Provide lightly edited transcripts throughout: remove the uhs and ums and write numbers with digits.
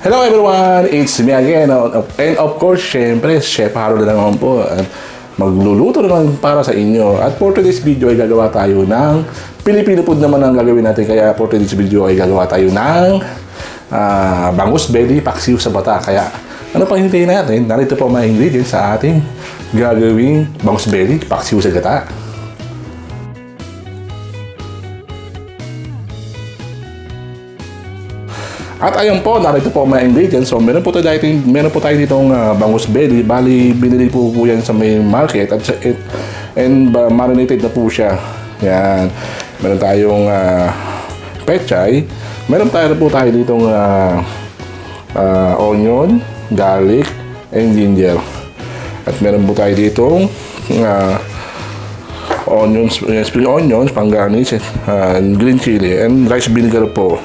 Hello everyone! It's me again. And of course, syempre, Chef Harold na naman po. At magluluto naman para sa inyo. At for today's video ay gagawa tayo ng Filipino food naman ang gagawin natin. Kaya for today's video ay gagawa tayo ng bangus belly paksiw sa bata. Kaya ano pang hintayin natin? Narito po mga ingredients sa ating gagawing bangus belly paksiw sa gata. At ayun po, narito po mga ingredients. So, meron po tayo ditong bangus belly. Bali, binili po yan sa may market. And marinated na po siya. Yan. Meron tayong pechay. Meron po tayo ditong onion, garlic, and ginger. At meron po tayo ditong spring onions, pang-garnish, green chili, and rice vinegar po.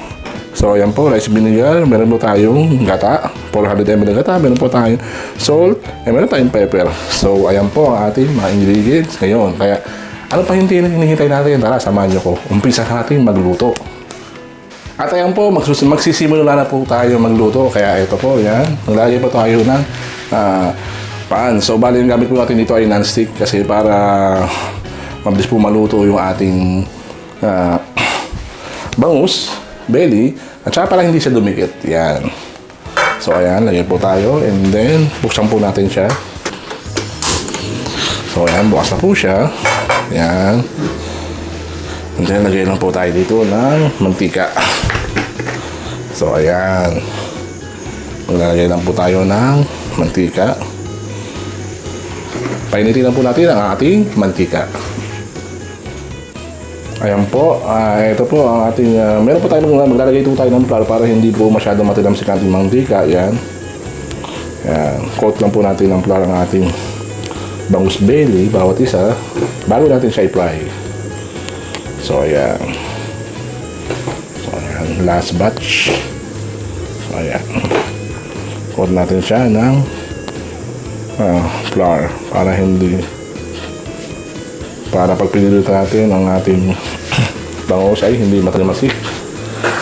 So, ayan po, rice vinegar. Meron po tayong gata, 400 ml na gata. Meron po tayong salt, and meron tayong pepper. So, ayan po ang ating mga ingredients ngayon. Kaya, ano pa hinihintay natin? Tara, samahan nyo ko. Umpisa natin magluto. At ayan po, magsisimula na po tayo magluto. Kaya ito po, yan. Maglagay po tayo ng paan. So, bali yung gamit po natin dito ay non-stick kasi para mabilis po maluto yung ating bangus belly, at saka parang hindi siya dumikit. Yan. So, ayan, lagyan po tayo. And then, buksan po natin siya. So, ayan, bukas na po siya. Yan. And then, lagyan lang po tayo dito ng mantika. So, ayan. Maglalagay lang po tayo ng mantika. Painitin lang po natin ang ating mantika. Ayan po, ito po ang ating, meron po tayo maglalagay po tayo ng flour para hindi po masyadong matilam si ating mantika. Yan. Yan. Coat lang po natin ng flour ang ating bangus belly, bawat isa, bago natin siya i-fry. So, ayan. So, ayan. Last batch. So, ayan. Coat natin siya ng flour para pag pinilitan natin ang ating bangus ay hindi matalimasi.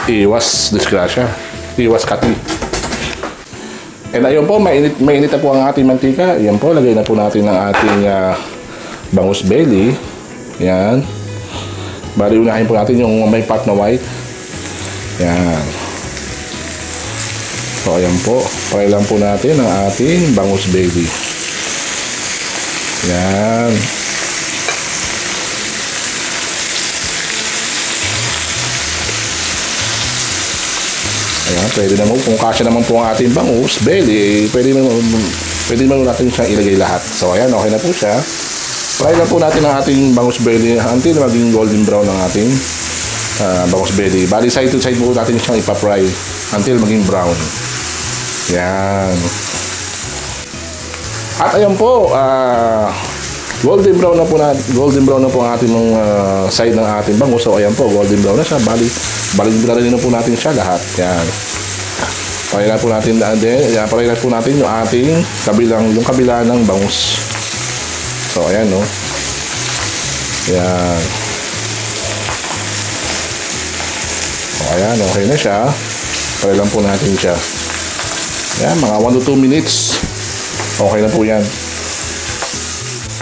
Iwas disgrasya. Iwas kati. And ayun po, mainit na po ang ating mantika. Yan po, lagay na po natin ang ating bangus belly. Yan. Bali, unahin po natin yung may part na white. Yan. So, ayan po. Fry lang po natin ang ating bangus belly. Yan. Ayan, pwede naman, kung kasya naman po ang ating bangus belly, pwede naman natin siyang ilagay lahat. So, ayan, okay na po siya. Fry lang po natin ang ating bangus belly until maging golden brown ang ating bangus belly. Bali, side to side po natin siyang ipapry until maging brown. Ayan. At ayan po, golden brown na po ang ating side ng ating bangus. So, ayan po, golden brown na siya. Bali na po natin siya lahat. Yan. Paray na po natin yung ating yung kabila ng bangus. So, ayan, no. Yan. So, ayan, okay na siya. Paray lang po natin siya. Yan, mga 1 to 2 minutes. Okay na po yan.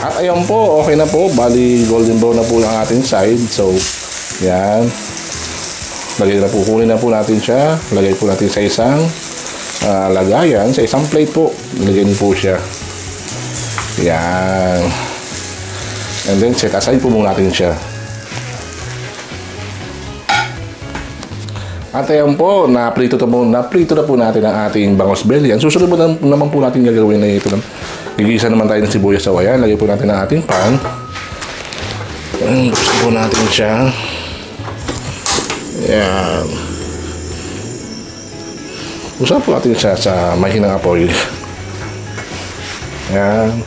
At ayan po, okay na po. Bali, golden brown na po ang ating side. So, yan. Kunin na po natin siya. Lagay po natin sa isang lagayan, sa isang plate po. Lagyan po siya. Yan. And then, set aside po muna natin siya. At ayan po, na-prito na po natin ang ating bangus belly. Ang susunod po naman po natin gagawin na ito. Gigisa naman tayo ng sibuyas. So, ayan, lagay po natin ang ating pan. Buksan po natin siya. Ayan. Buksan po natin siya sa mahinang apoy. Ayan.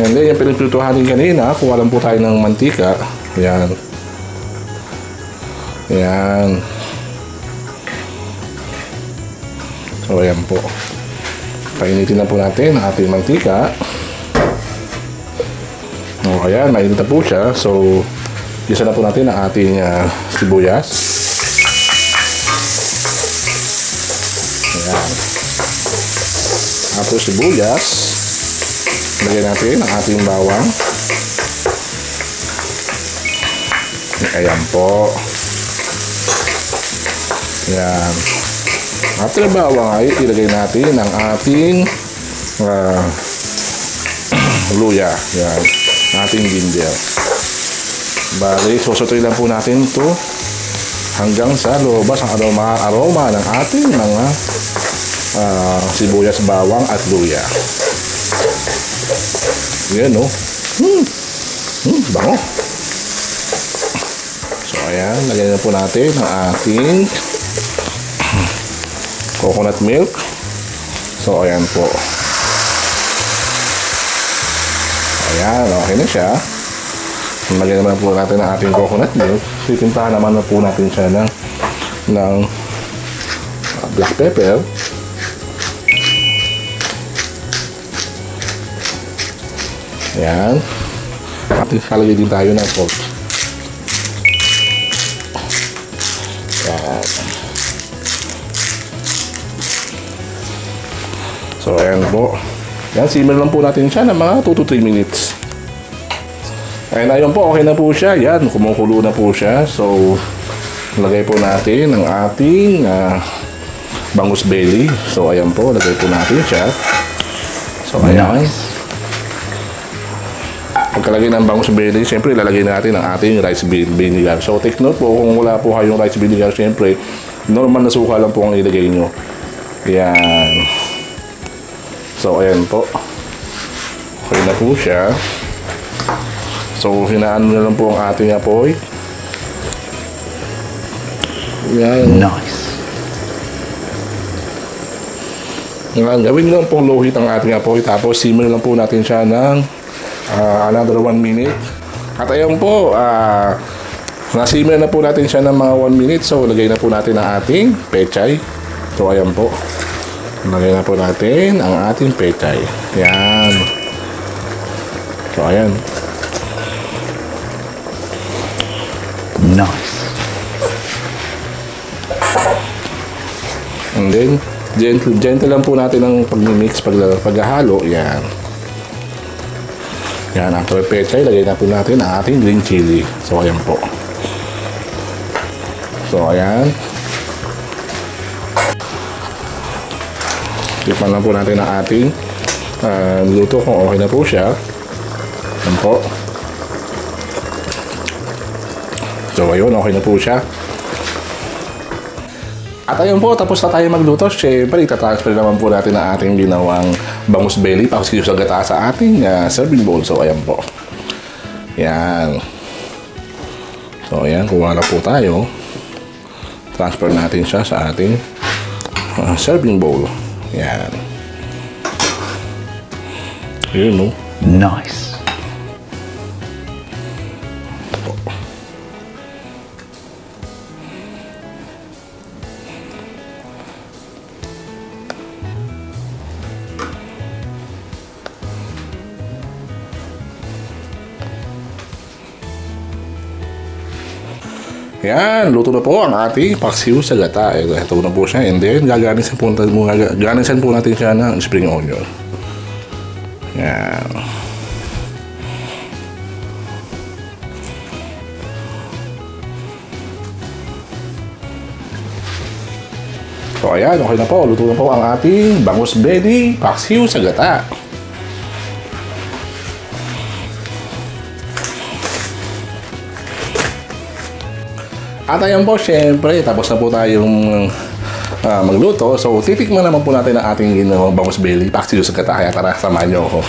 And then, yung pinagplutuhan din kanina, kuha lang po tayo ng mantika. Ayan. Ayan. So, ayan po. Painitin na po natin ang ating mantika. O, ayan, mainit na po siya. So, isa na po natin ang ating sibuyas. Ayan. Tapos sibuyas. Lagyan natin ang ating bawang. Ayan po. Ayan. After bawang ay ilagay natin ang ating luya. Ayan. Ating ginger. Bali, susutoy lang po natin ito hanggang sa lumabas ang aroma ng ating mga sibuyas, bawang at luya. Yan o. Bango. So ayan, lagyan na po natin ang ating coconut milk. So ayan po. Ayan, okay na siya. Lagyan naman po natin ang ating coconut milk. Titimplahan naman na po natin siya ng black pepper. Ayan. At halagay din tayo ng salt. Ayan. So ayan po. Ayan, simmer lang po natin siya ng mga 2 to 3 minutes. Ayan, ayun po, okay na po siya. Yan, kumukulo na po siya. So, lagay po natin ang ating bangus belly. So, ayan po, lagay po natin siya. So, ayan. Pagkalagay ng bangus belly, siyempre, ilalagay natin ang ating rice vinegar. So, take note po, kung wala po kayong rice vinegar, siyempre, normal na suka lang po ang ilagay nyo. Ayan. So, ayan po. Okay na po siya. So, hinaan na lang po ang ating apoy. Yan. Nice. Yan. Gawin lang pong low heat ang ating apoy. Tapos, simmer lang po natin siya ng another 1 minute. At ayun po, nasimmer na po natin siya ng mga 1 minute. So, lagay na po natin ang ating pechay. So, ayan po. Lagay na po natin ang ating pechay. Yan. So, ayan. Nice. And then, gentle lang po natin ang pag-mix, paghahalo. Yan. Yan, after pechay, lagay na po natin ang ating green chili. So, ayan po. So, ayan. Tikman lang po natin ang ating luto kung okay na po siya. Ayan po. So, ayun, okay na po siya. At ayun po, tapos na tayo magluto. Siyempre, itatransfer naman po natin ang ating ginawang bangus belly pakisigyo sa gata sa ating serving bowl. So, ayan po. Yan. So, ayan, kuha na po tayo. Transfer natin siya sa ating serving bowl. Yan. Yun, no? Nice. Yan, luto na po ang ating paksiw sa gata. Ito na po siya. And then, gaganisan po natin siya ng spring onion. Yan. So, ayan. Okay na po. Luto na po ang ating bangus belly paksiw sa gata. At ayan po, syempre, tapos na po tayong magluto. So, titikman naman po natin ang ating ginawang bangus belly paksiw sa gata. Kaya tara, samahan nyo ako.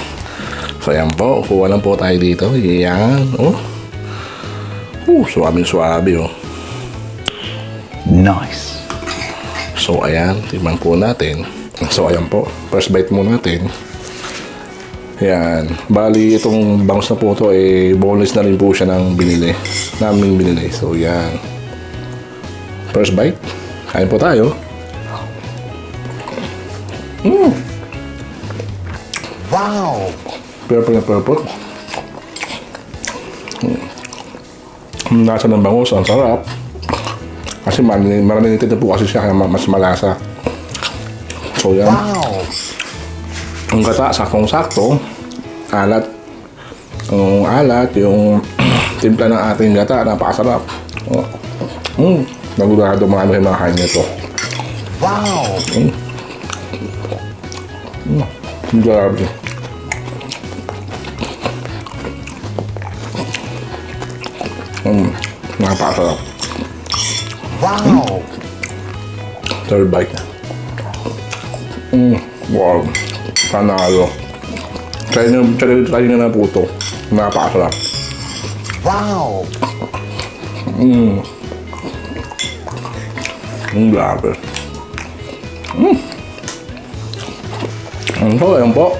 So, ayan po, kuha lang po tayo dito. Ayan, oh. Suwabe, oh. Nice. So, ayan, tikman po natin. So, ayan po, first bite mo natin. Ayan, bali itong bangus na po ito, boneless na rin po siya namin binili. So, ayan. First bite. Kain po tayo. Wow! Purple na purple. Nasa ng bangus. Ang sarap. Kasi marinate na po kasi siya kaya mas malasa. So yan. Ang gata, saktong-sakto. Alat. Yung alat, yung timpla ng ating gata, napakasarap. Nagugado marami mga kain nito. Grabe. Napakasarap. Third bite na. Wow. Panalo. Try nyo na po ito. Napakasarap. Grabe. So, ayan po.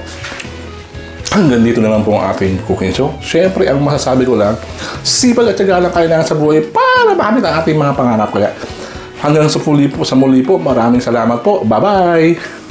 Hanggang dito na lang po ang ating cooking show. Siyempre, ang masasabi ko lang, sipag at tiyaga lang kailangan sa buhay para makamit ang ating mga pangarap. Kaya hanggang sa muli po, maraming salamat po. Bye-bye!